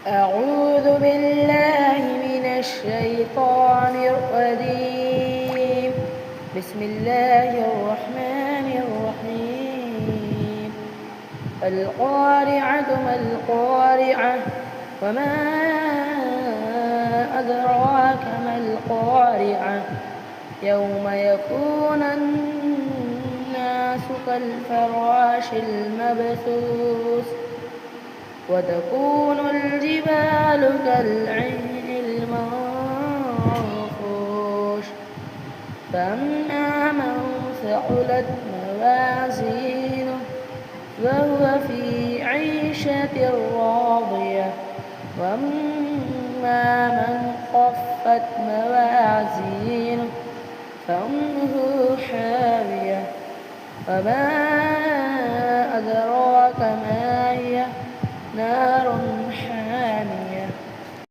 أعوذ بالله من الشيطان الرجيم. بسم الله الرحمن الرحيم. القارعة ما القارعة وما أدراك ما القارعة يوم يكون الناس كالفراش المبثوث وتكون الجبال كالعهن المنفوش فأما من ثقلت موازينه فهو في عيشة راضية وأما من خفت موازينه فأمه حاوية وما أدراك ما هي نار